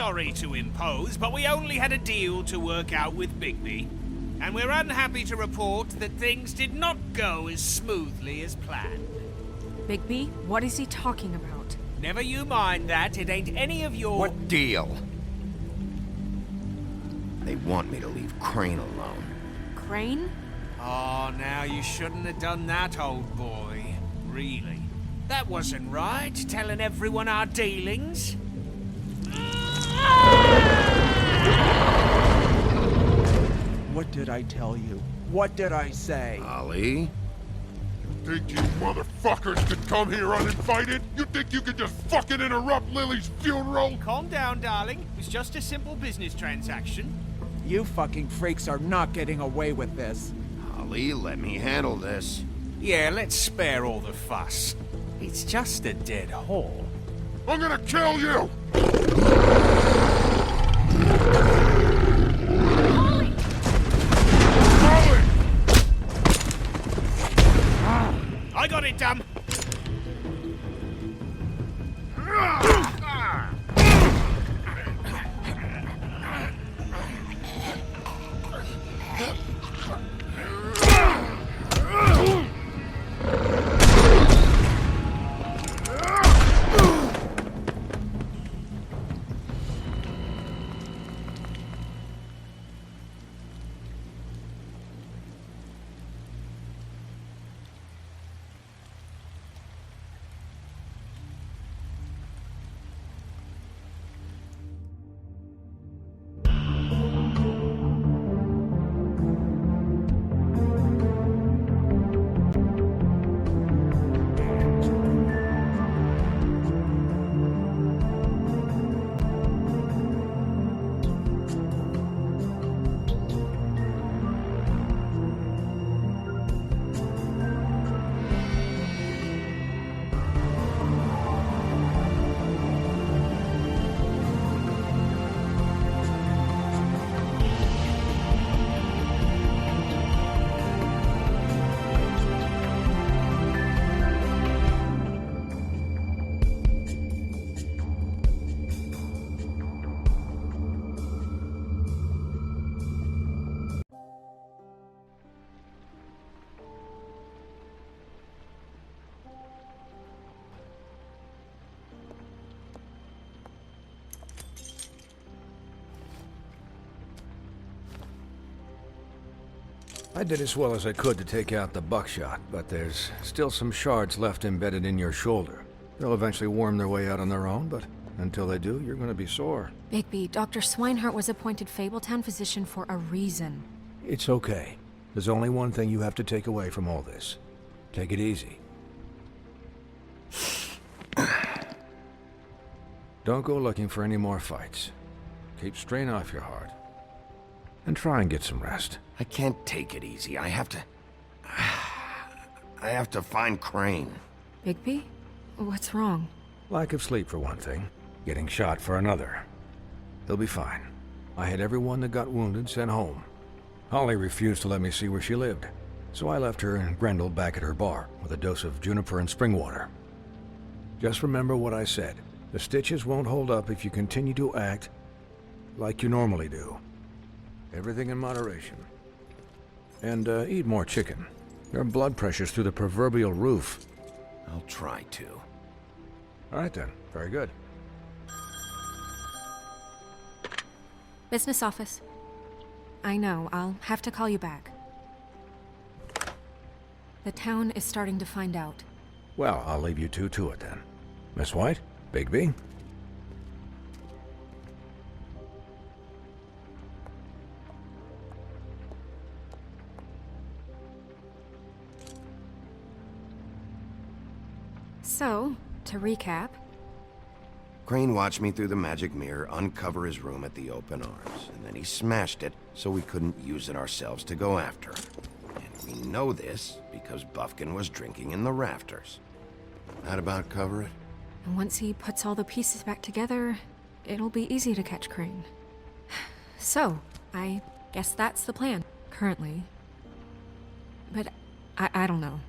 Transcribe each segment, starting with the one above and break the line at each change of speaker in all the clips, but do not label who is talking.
sorry to impose, but we only had a deal to work out with Bigby. And we're unhappy to report that things did not go as smoothly as planned.
Bigby, what is he talking about?
Never you mind that, it ain't any of your...
What deal? They want me to leave Crane alone.
Crane?
Oh, now you shouldn't have done that, old boy. Really. That wasn't right, telling everyone our dealings.
What did I tell you? What did I say?
Ollie?
You think you motherfuckers could come here uninvited? You think you could just fucking interrupt Lily's funeral?
Calm down, darling. It's just a simple business transaction.
You fucking freaks are not getting away with this.
Ollie, let me handle this.
Yeah, let's spare all the fuss. It's just a dead hole.
I'm gonna kill you!
I got it, damn!
I did as well as I could to take out the buckshot, but there's still some shards left embedded in your shoulder. They'll eventually worm their way out on their own, but until they do, you're gonna be sore.
Bigby, Dr. Swinehart was appointed Fabletown physician for a reason.
It's okay. There's only one thing you have to take away from all this. Take it easy. Don't go looking for any more fights. Keep strain off your heart. And try and get some rest.
I can't take it easy. I have to find Crane.
Bigby? What's wrong?
Lack of sleep for one thing. Getting shot for another. He'll be fine. I had everyone that got wounded sent home. Holly refused to let me see where she lived, so I left her and Grendel back at her bar with a dose of juniper and spring water. Just remember what I said. The stitches won't hold up if you continue to act like you normally do. Everything in moderation. And eat more chicken. Your blood pressure's through the proverbial roof.
I'll try to.
All right then. Very good.
Business office. I know, I'll have to call you back. The town is starting to find out.
Well, I'll leave you two to it then. Miss White? Bigby?
So, to recap...
Crane watched me through the magic mirror uncover his room at the open arms, and then he smashed it so we couldn't use it ourselves to go after him. And we know this because Buffkin was drinking in the rafters. That about cover it?
And once he puts all the pieces back together, it'll be easy to catch Crane. So, I guess that's the plan, currently. But I don't know.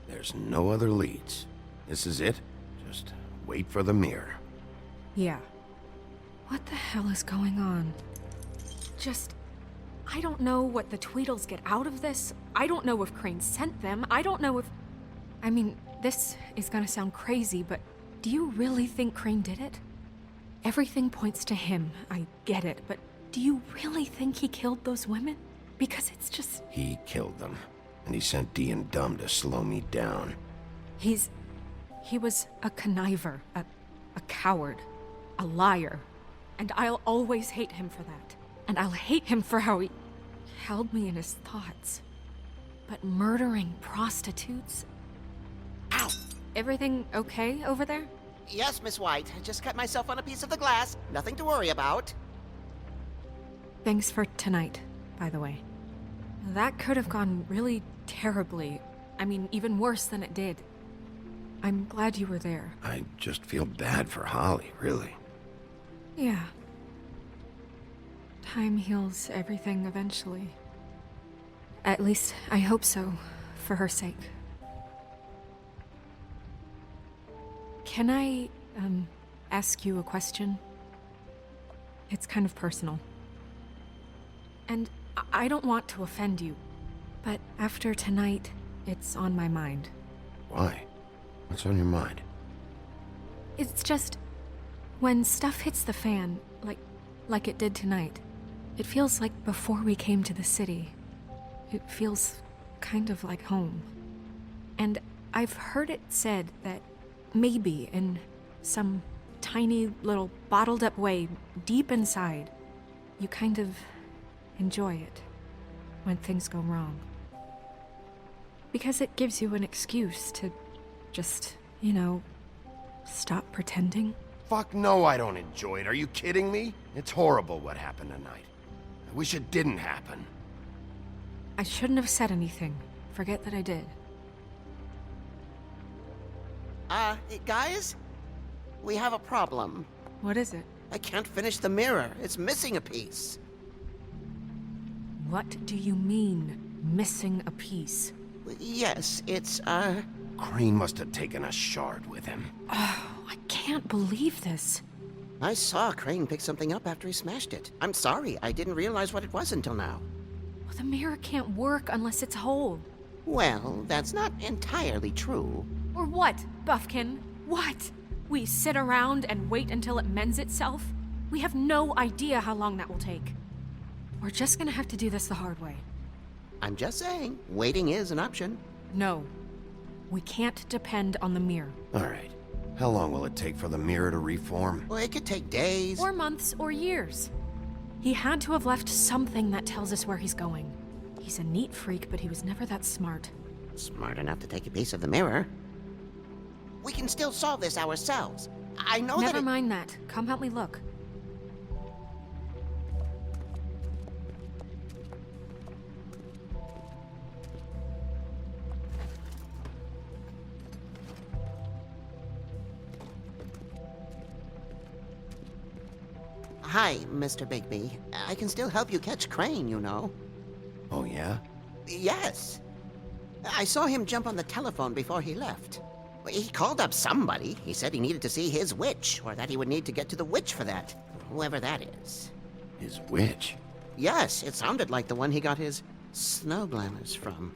There's no other leads. This is it. Just wait for the mirror.
Yeah. What the hell is going on? I don't know what the Tweedles get out of this. I don't know if Crane sent them. I don't know if... I mean, this is gonna sound crazy, but do you really think Crane did it? Everything points to him, I get it, but do you really think he killed those women? Because it's just...
He killed them, and he sent Dee and Dumb to slow me down.
He was a conniver, a coward, a liar, and I'll always hate him for that. And I'll hate him for how he held me in his thoughts. But murdering prostitutes? Ow! Everything okay over there?
Yes, Miss White. I just cut myself on a piece of the glass. Nothing to worry about.
Thanks for tonight, by the way. That could have gone really terribly. I mean, even worse than it did. I'm glad you were there.
I just feel bad for Holly, really.
Yeah. Time heals everything eventually. At least, I hope so, for her sake. Can I, ask you a question? It's kind of personal. And I don't want to offend you, but after tonight, it's on my mind.
Why? What's on your mind?
It's just, when stuff hits the fan, like it did tonight, it feels like before we came to the city. It feels kind of like home. And I've heard it said that maybe in some tiny little bottled up way deep inside, you kind of enjoy it when things go wrong. Because it gives you an excuse to just, stop pretending.
Fuck no, I don't enjoy it. Are you kidding me? It's horrible what happened tonight. I wish it didn't happen.
I shouldn't have said anything. Forget that I did.
Guys? We have a problem.
What is it?
I can't finish the mirror. It's missing a piece.
What do you mean, missing a piece?
Yes, it's,
Crane must have taken a shard with him.
Oh, I can't believe this.
I saw Crane pick something up after he smashed it. I'm sorry, I didn't realize what it was until now.
Well, the mirror can't work unless it's whole.
Well, that's not entirely true.
Or what, Buffkin? What? We sit around and wait until it mends itself? We have no idea how long that will take. We're just gonna have to do this the hard way.
I'm just saying, waiting is an option.
No. We can't depend on the mirror.
All right. How long will it take for the mirror to reform?
Well, it could take days.
Or months or years. He had to have left something that tells us where he's going. He's a neat freak, but he was never that smart.
Smart enough to take a piece of the mirror. We can still solve this ourselves. I know
Never
that
mind that. Come help me look.
Hi, Mr. Bigby. I can still help you catch Crane, you know.
Oh, yeah?
Yes. I saw him jump on the telephone before he left. He called up somebody. He said he needed to see his witch, or that he would need to get to the witch for that. Whoever that is.
His witch?
Yes, it sounded like the one he got his snow glamours from.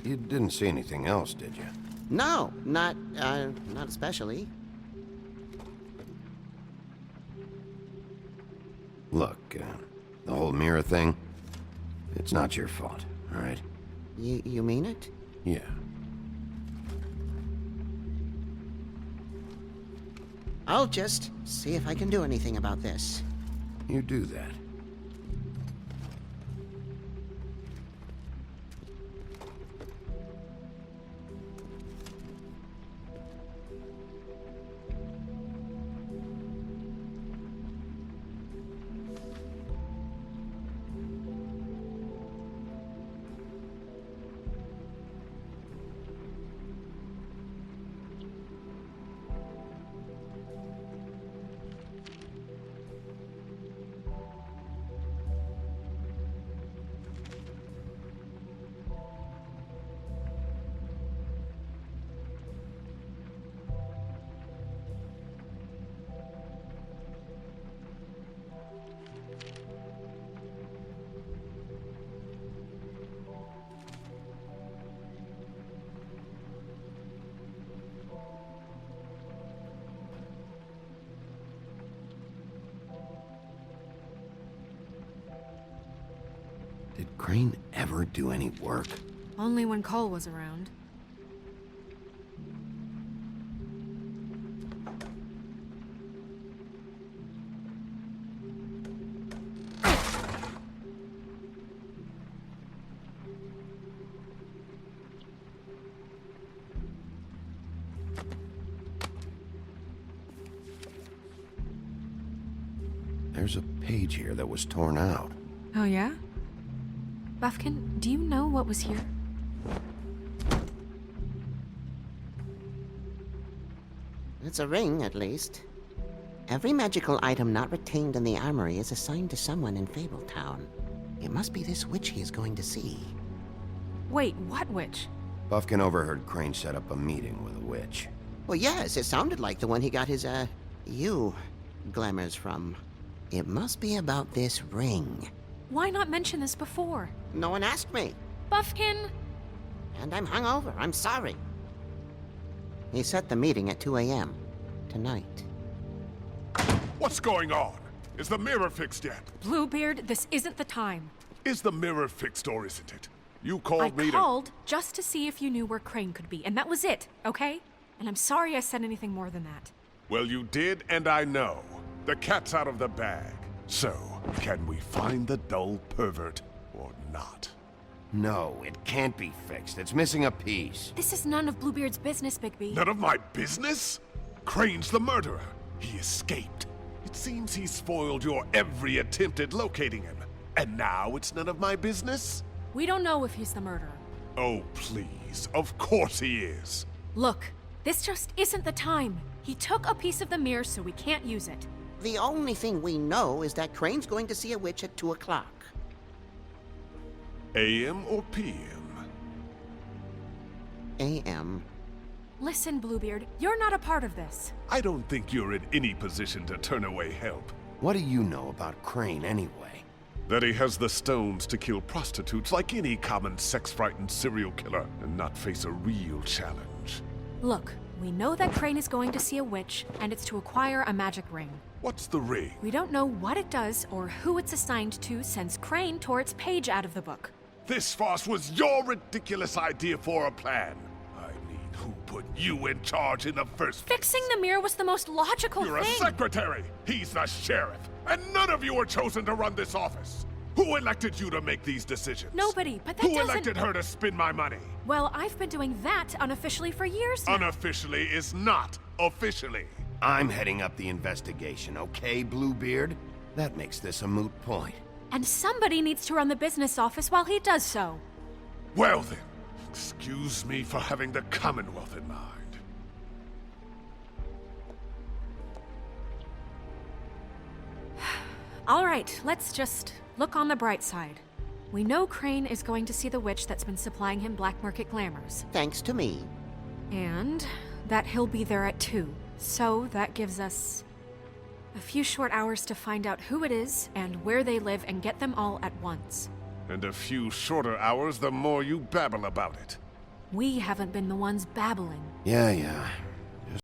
You didn't see anything else, did you?
No, not especially.
Look, the whole mirror thing, it's not your fault, all right?
You mean it?
Yeah.
I'll just see if I can do anything about this.
You do that. Crane ever do any work?
Only when Cole was around.
There's a page here that was torn out.
Oh, yeah? Buffkin, do you know what was here?
It's a ring, at least. Every magical item not retained in the armory is assigned to someone in Fabletown. It must be this witch he is going to see.
Wait, what witch?
Buffkin overheard Crane set up a meeting with a witch.
Well, yes, it sounded like the one he got his, glamours from. It must be about this ring.
Why not mention this before?
No one asked me.
Buffkin!
And I'm hungover. I'm sorry. He set the meeting at 2 a.m. tonight.
What's going on? Is the mirror fixed yet?
Bluebeard, this isn't the time.
Is the mirror fixed or isn't it? You
I
called me
called just to see if you knew where Crane could be, and that was it, okay? And I'm sorry I said anything more than that.
Well, you did, and I know. The cat's out of the bag. So, can we find the dull pervert or not?
No, it can't be fixed. It's missing a piece.
This is none of Bluebeard's business, Bigby.
None of my business? Crane's the murderer. He escaped. It seems he spoiled your every attempt at locating him. And now it's none of my business?
We don't know if he's the murderer.
Oh, please. Of course he is.
Look, this just isn't the time. He took a piece of the mirror, so we can't use it.
The only thing we know is that Crane's going to see a witch at 2 o'clock.
AM or PM?
A.M.
Listen, Bluebeard, you're not a part of this.
I don't think you're in any position to turn away help.
What do you know about Crane anyway?
That he has the stones to kill prostitutes like any common sex-frightened serial killer and not face a real challenge.
Look, we know that Crane is going to see a witch, and it's to acquire a magic ring.
What's the ring?
We don't know what it does or who it's assigned to since Crane tore its page out of the book.
This farce was your ridiculous idea for a plan. I mean, who put you in charge in the first place?
Fixing the mirror was the most logical
You're
thing.
a secretary. He's the sheriff. And none of you were chosen to run this office. Who elected you to make these decisions?
Nobody, but that
Who
doesn't...
elected her to spend my money?
Well, I've been doing that unofficially for years now.
Unofficially is not officially.
I'm heading up the investigation, okay, Bluebeard? That makes this a moot point.
And somebody needs to run the business office while he does so.
Well then, excuse me for having the Commonwealth in mind.
All right, let's just look on the bright side. We know Crane is going to see the witch that's been supplying him black market glamours.
Thanks to me.
And that he'll be there at 2. So that gives us a few short hours to find out who it is and where they live and get them all at once.
And a few shorter hours the more you babble about it.
We haven't been the ones babbling.
Yeah.